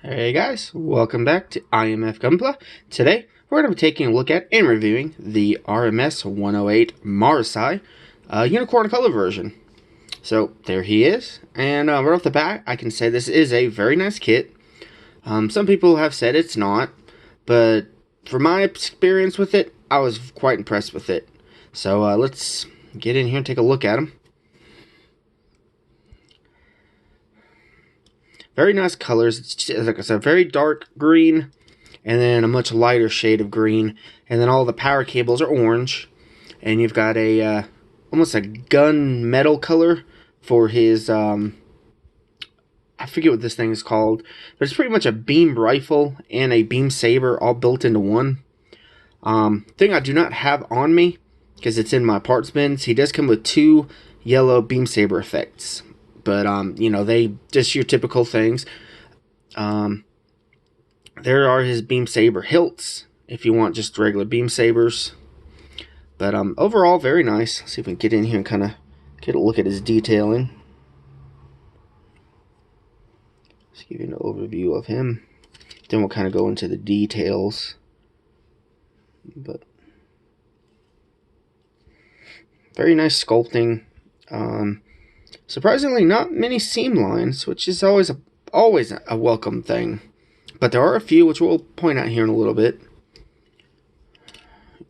Hey guys, welcome back to IMF Gunpla. Today, we're going to be taking a look at and reviewing the RMS-108 Marasai Unicorn Color version. So, there he is, and right off the bat, I can say this is a very nice kit. Some people have said it's not, but from my experience with it, I was quite impressed with it. So, let's get in here and take a look at him. Very nice colors. It's, like I said, very dark green, and then a much lighter shade of green, and then all the power cables are orange, and you've got a almost a gun metal color for his I forget what this thing is called, but it's pretty much a beam rifle and a beam saber all built into one. Thing I do not have on me because it's in my parts bins. He does come with two yellow beam saber effects. But, you know, they just your typical things. There are his beam saber hilts, if you want just regular beam sabers. But, overall, very nice. Let's see if we can get in here and kind of get a look at his detailing. Let's give you an overview of him. Then we'll kind of go into the details. But, very nice sculpting. Surprisingly, not many seam lines, which is always a welcome thing. But there are a few, which we'll point out here in a little bit.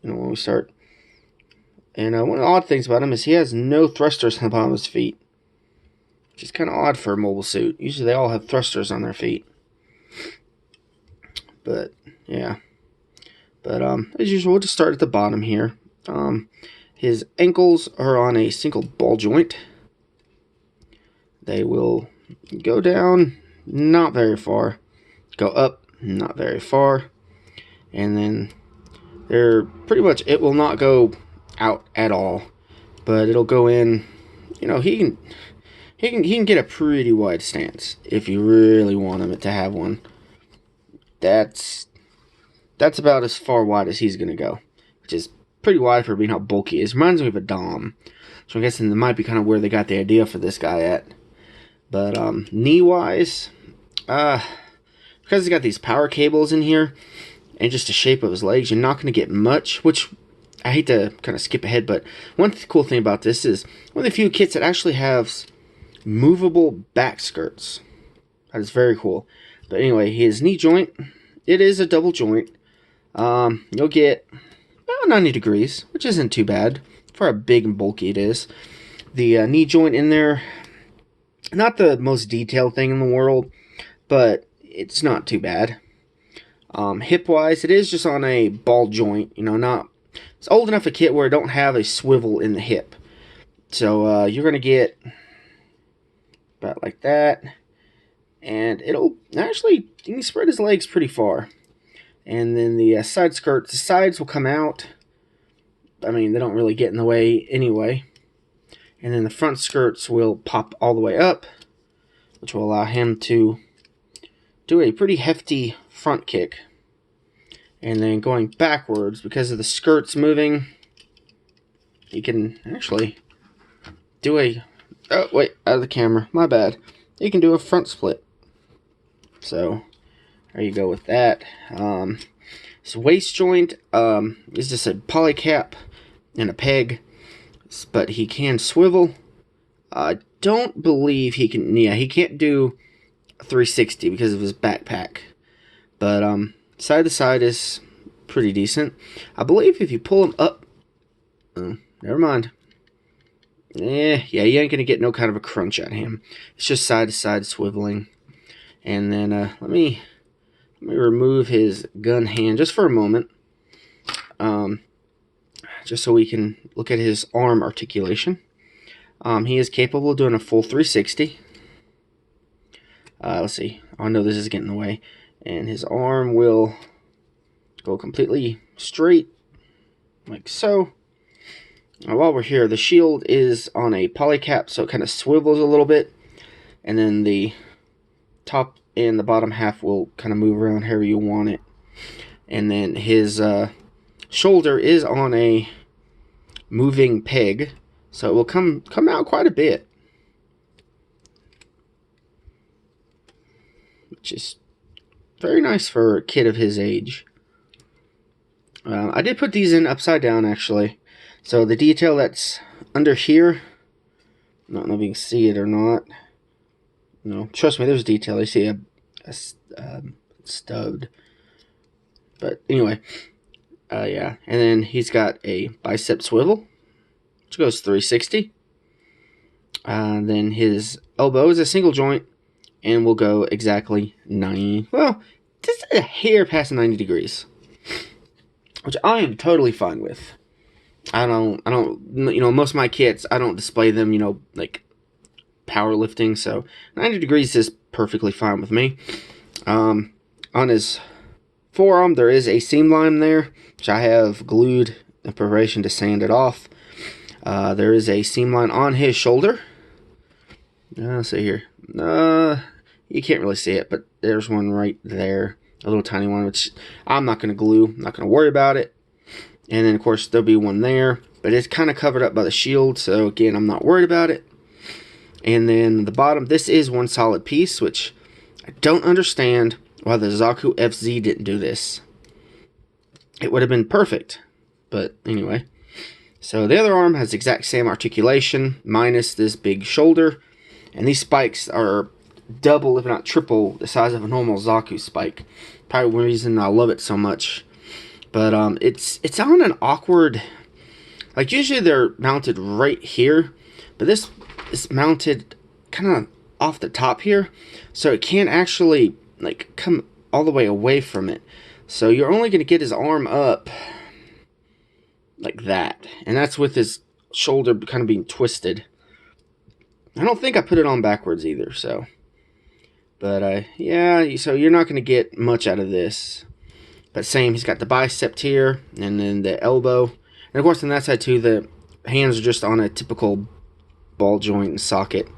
You know, when we start. And one of the odd things about him is he has no thrusters on the bottom of his feet, which is kind of odd for a mobile suit. Usually they all have thrusters on their feet. But yeah. But as usual, we'll just start at the bottom here. His ankles are on a single ball joint. They will go down, not very far. Go up, not very far. And then they're pretty much, it will not go out at all. But it'll go in, you know, he can get a pretty wide stance if you really want him to have one. That's about as far wide as he's gonna go, which is pretty wide for being how bulky he is. Reminds me of a Dom. So I'm guessing that might be kind of where they got the idea for this guy at. But knee-wise, because he's got these power cables in here, and just the shape of his legs, you're not going to get much, which I hate to kind of skip ahead, but one cool thing about this is one of the few kits that actually has movable back skirts. That is very cool. But anyway, his knee joint, it is a double joint. You'll get about 90 degrees, which isn't too bad for how big and bulky it is. The knee joint in there, not the most detailed thing in the world, but it's not too bad. Hip-wise, it is just on a ball joint. You know, not it's old enough a kit where it don't have a swivel in the hip. So you're going to get about like that. And it'll actually, you can spread his legs pretty far. And then the side skirts, the sides will come out. I mean, they don't really get in the way anyway. And then the front skirts will pop all the way up, which will allow him to do a pretty hefty front kick. And then going backwards, because of the skirts moving, he can actually do a... Oh, wait, out of the camera. My bad. He can do a front split. So, there you go with that. His waist joint is just a polycap and a peg. But he can swivel. I don't believe he can... Yeah, he can't do 360 because of his backpack. But side to side is pretty decent. I believe if you pull him up... never mind. Yeah, you ain't going to get no kind of a crunch out of him. It's just side to side swiveling. And then let me remove his gun hand just for a moment. Just so we can look at his arm articulation. He is capable of doing a full 360. Let's see. Oh no, this is getting in the way. And his arm will go completely straight, like so. Now, while we're here, the shield is on a polycap, so it kind of swivels a little bit. And then the top and the bottom half will kind of move around however you want it. And then his shoulder is on a moving peg, so it will come out quite a bit, which is very nice for a kid of his age. I did put these in upside down, actually. So the detail that's under here, I don't know if you can see it or not. No, trust me, there's detail. You see a stubbed. But anyway, yeah. And then he's got a bicep swivel, which goes 360. Then his elbow is a single joint, and will go exactly 90. Well, just a hair past 90 degrees, which I am totally fine with. I don't, you know, most of my kits, I don't display them, you know, like powerlifting, so 90 degrees is perfectly fine with me. On his forearm, there is a seam line there, which I have glued in preparation to sand it off. There is a seam line on his shoulder. Let's see here. You can't really see it, but there's one right there. A little tiny one, which I'm not going to glue. I'm not going to worry about it. And then, of course, there'll be one there. But it's kind of covered up by the shield, so again, I'm not worried about it. And then the bottom, this is one solid piece, which I don't understand why the Zaku FZ didn't do this. It would have been perfect. But anyway. So the other arm has the exact same articulation, minus this big shoulder. And these spikes are double, if not triple, the size of a normal Zaku spike. Probably one reason I love it so much. But it's on an awkward, like usually they're mounted right here, but this is mounted kind of off the top here, so it can't actually like come all the way away from it. So you're only going to get his arm up like that, and that's with his shoulder kind of being twisted. I don't think I put it on backwards either, so. But yeah, so you're not going to get much out of this. But same, he's got the bicep here, and then the elbow. And of course on that side too, the hands are just on a typical ball joint and socket.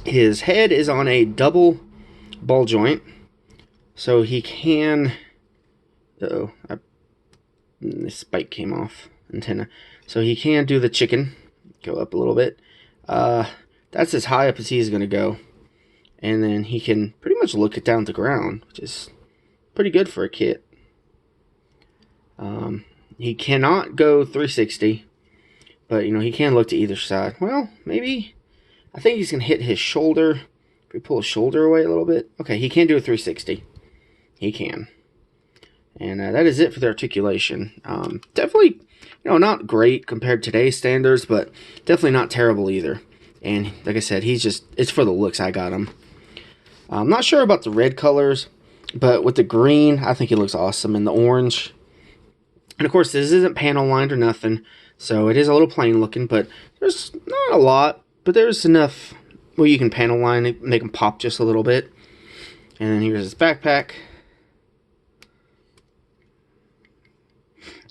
His head is on a double ball joint. So he can... Uh-oh, this spike came off. Antenna. So he can do the chicken. Go up a little bit. That's as high up as he's going to go. And then he can pretty much look it down to the ground, which is pretty good for a kit. He cannot go 360, but, you know, he can look to either side. Well, maybe. I think he's going to hit his shoulder. If we pull his shoulder away a little bit. Okay, he can do a 360. He can. And that is it for the articulation. Definitely, you know, not great compared to today's standards, but definitely not terrible either. And like I said, he's just, it's for the looks I got him. I'm not sure about the red colors, but with the green, I think it looks awesome. And the orange. And of course, this isn't panel lined or nothing, so it is a little plain looking, but there's not a lot, but there's enough where you can panel line it, make them pop just a little bit. And then here's his backpack.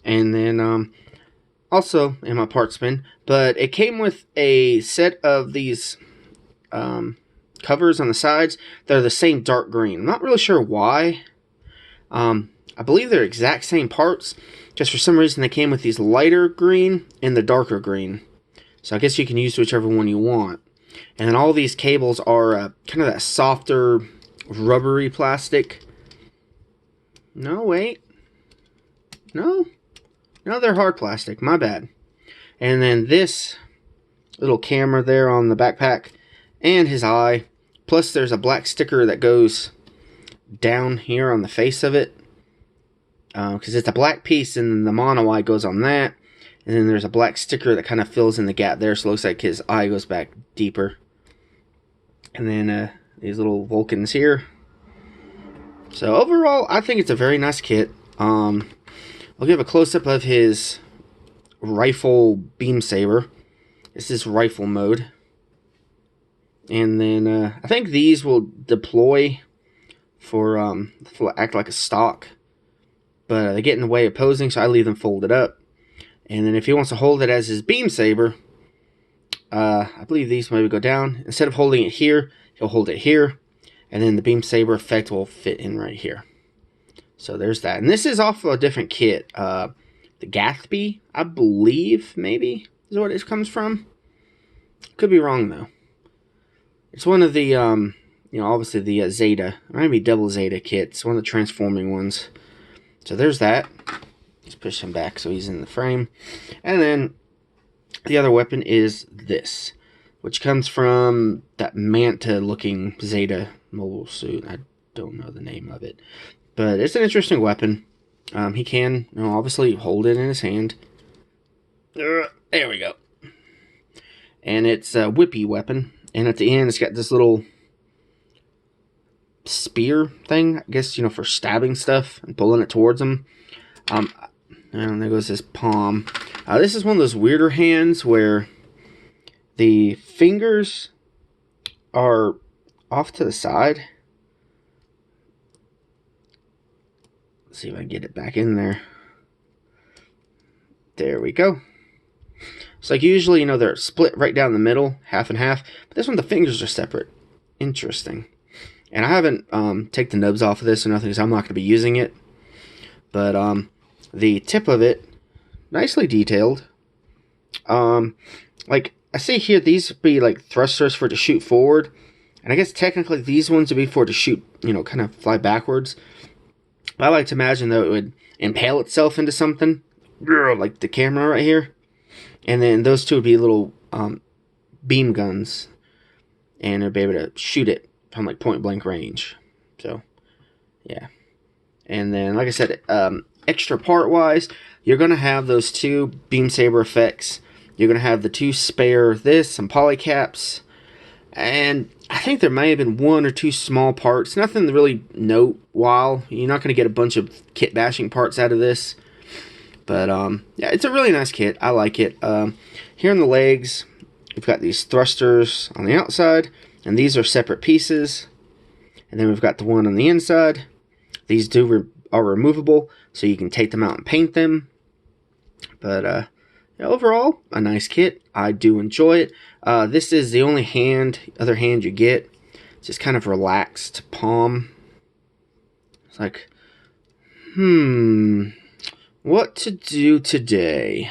And then also in my parts bin, but it came with a set of these covers on the sides. They're the same dark green. I'm not really sure why. I believe they're exact same parts, just for some reason they came with these lighter green and the darker green. So I guess you can use whichever one you want. And then all these cables are kind of that softer, rubbery plastic. No, wait. No, they're hard plastic. My bad. And then this little camera there on the backpack and his eye. Plus there's a black sticker that goes down here on the face of it. Because it's a black piece and the mono eye goes on that. And then there's a black sticker that kind of fills in the gap there. So it looks like his eye goes back deeper. And then these little Vulcans here. So overall, I think it's a very nice kit. I'll give a close-up of his rifle beam saber. This is rifle mode. And then I think these will deploy for act like a stock. But they get in the way of posing, so I leave them folded up. And then if he wants to hold it as his beam saber, I believe these maybe go down. Instead of holding it here, he'll hold it here. And then the beam saber effect will fit in right here. So there's that. And this is off of a different kit. The Gatsby, I believe, maybe, is what it comes from. Could be wrong, though. It's one of the you know, obviously the Zeta, or maybe double Zeta kits, one of the transforming ones. So there's that. Let's push him back so he's in the frame. And then the other weapon is this, which comes from that Manta-looking Zeta mobile suit. I don't know the name of it, but it's an interesting weapon. He can, you know, obviously hold it in his hand. There we go. And it's a whippy weapon. And at the end, it's got this little spear thing, I guess, you know, for stabbing stuff and pulling it towards them. And there goes his palm. This is one of those weirder hands where the fingers are off to the side. Let's see if I can get it back in there. There we go. So like usually, you know, they're split right down the middle, half and half. But this one, the fingers are separate. Interesting. And I haven't taken the nubs off of this or nothing, so I'm not going to be using it. But the tip of it, nicely detailed. Like I see here, these would be like thrusters for it to shoot forward. And I guess technically these ones would be for it to shoot, you know, kind of fly backwards. I like to imagine that it would impale itself into something, like the camera right here. And then those two would be little beam guns, and it'd be able to shoot it from like point blank range. So, yeah. And then, like I said, extra part wise, you're gonna have those two beam saber effects. You're gonna have the two spare some polycaps, and I think there may have been one or two small parts. Nothing to really note. While you're not gonna get a bunch of kit bashing parts out of this. But, yeah, it's a really nice kit. I like it. Here on the legs, we've got these thrusters on the outside, and these are separate pieces. And then we've got the one on the inside. These are removable, so you can take them out and paint them. But, yeah, overall, a nice kit. I do enjoy it. This is the only other hand you get. It's just kind of relaxed palm. It's like, what to do today?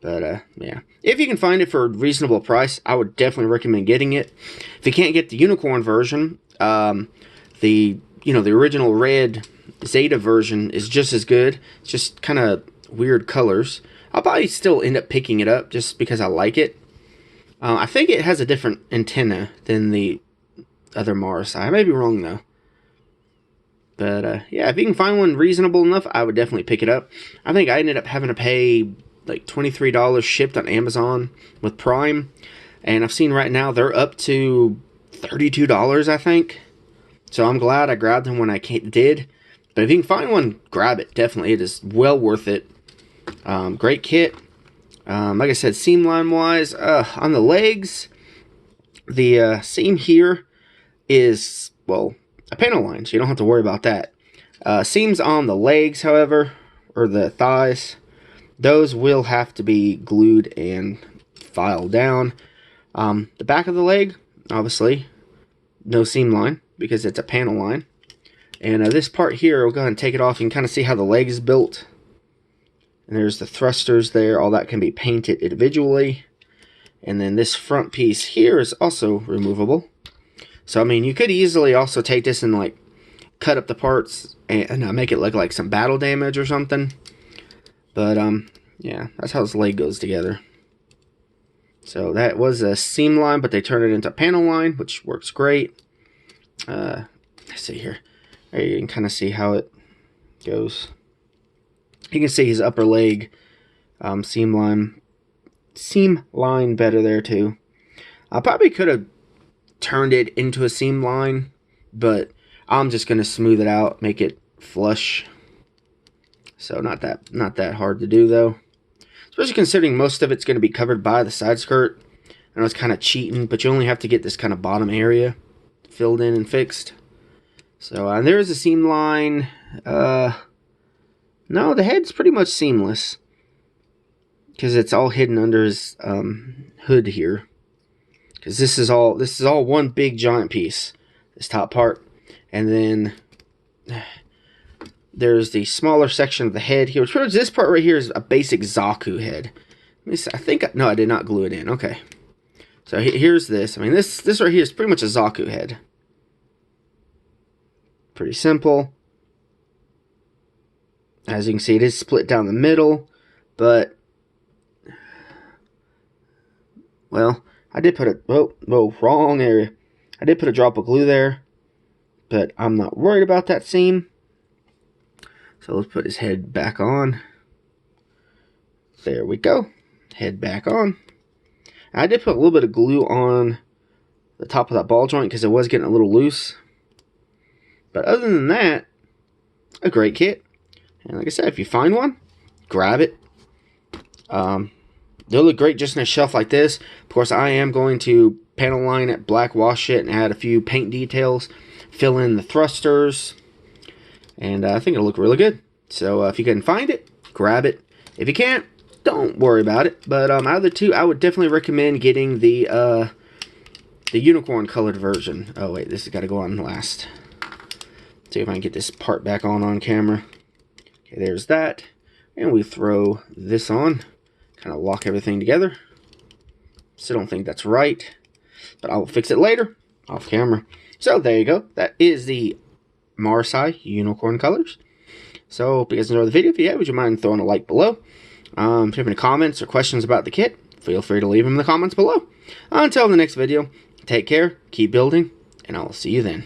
But, yeah. If you can find it for a reasonable price, I would definitely recommend getting it. If you can't get the unicorn version, the original red Zeta version is just as good. It's just kind of weird colors. I'll probably still end up picking it up just because I like it. I think it has a different antenna than the other Marasai. I may be wrong, though. But, yeah, if you can find one reasonable enough, I would definitely pick it up. I think I ended up having to pay, like, $23 shipped on Amazon with Prime. And I've seen right now they're up to $32, I think. So I'm glad I grabbed them when I did. But if you can find one, grab it. Definitely. It is well worth it. Great kit. Like I said, seam line-wise, on the legs, the seam here is, well, a panel line, so you don't have to worry about that. Seams on the legs, however, or the thighs, those will have to be glued and filed down. The back of the leg, obviously, no seam line, because it's a panel line. And this part here, we'll go ahead and take it off. You can kind of see how the leg is built. And there's the thrusters there. All that can be painted individually. And then this front piece here is also removable. So, I mean, you could easily also take this and, like, cut up the parts and make it look like some battle damage or something. But, yeah, that's how this leg goes together. So, that was a seam line, but they turned it into a panel line, which works great. Let's see here. There you can kind of see how it goes. You can see his upper leg seam line better there, too. I probably could have turned it into a seam line, but I'm just going to smooth it out, make it flush. So not that hard to do, though. Especially considering most of it's going to be covered by the side skirt. I know it's kind of cheating, but you only have to get this kind of bottom area filled in and fixed. So and there is a seam line. No, the head's pretty much seamless because it's all hidden under his hood here. Because this is all one big giant piece, this top part, and then there's the smaller section of the head here. Which this part right here is a basic Zaku head. Let me see, I think no, I did not glue it in. Okay, so here's this. I mean, this right here is pretty much a Zaku head. Pretty simple. As you can see, it is split down the middle, but, well, I did put a, whoa, wrong area. I did put a drop of glue there, but I'm not worried about that seam. So let's put his head back on. There we go. Head back on. I did put a little bit of glue on the top of that ball joint because it was getting a little loose. But other than that, a great kit. And like I said, if you find one, grab it. They'll look great just in a shelf like this. Of course, I am going to panel line it, black wash it, and add a few paint details. Fill in the thrusters. And I think it'll look really good. So if you can find it, grab it. If you can't, don't worry about it. But out of the two, I would definitely recommend getting the unicorn colored version. Oh wait, this has got to go on last. See if I can get this part back on camera. Okay, there's that. And we throw this on. Kind of lock everything together. Still don't think that's right, but I will fix it later off camera. So there you go. That is the Marasai unicorn colors. So hope you guys enjoyed the video. If you have, would you mind throwing a like below? If you have any comments or questions about the kit, feel free to leave them in the comments below. Until the next video, take care, keep building, and I will see you then.